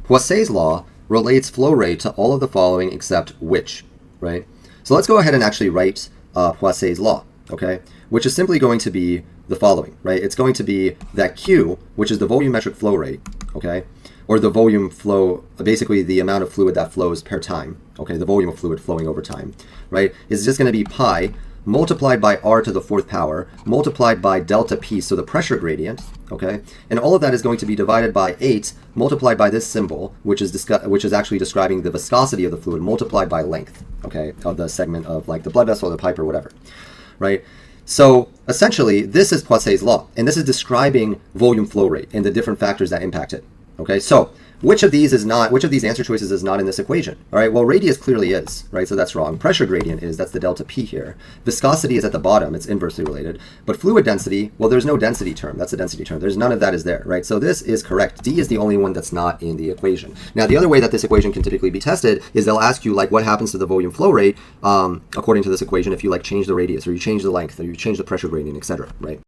Poiseuille's law relates flow rate to all of the following except which, right? So let's go ahead and actually write Poiseuille's law, okay? Which is simply going to be the following, right? It's going to be that Q, which is the volumetric flow rate, okay? Or the volume flow, basically the amount of fluid that flows per time, okay? The volume of fluid flowing over time, right? Is just going to be pi multiplied by r to the fourth power, multiplied by delta p, so the pressure gradient, okay? And all of that is going to be divided by 8, multiplied by this symbol, which is actually describing the viscosity of the fluid, multiplied by length, okay, of the segment of like the blood vessel or the pipe or whatever, right? So essentially, this is Poiseuille's law, and this is describing volume flow rate and the different factors that impact it, okay? So which of these answer choices is not in this equation? All right, well, radius clearly is, right? So that's wrong. Pressure gradient is, that's the delta P here. Viscosity is at the bottom, it's inversely related. But fluid density, well, there's no density term. That's a density term. There's none of that is there, right? So this is correct. D is the only one that's not in the equation. Now, the other way that this equation can typically be tested is they'll ask you, like, what happens to the volume flow rate according to this equation if you, like, change the radius, or you change the length, or you change the pressure gradient, etc., right?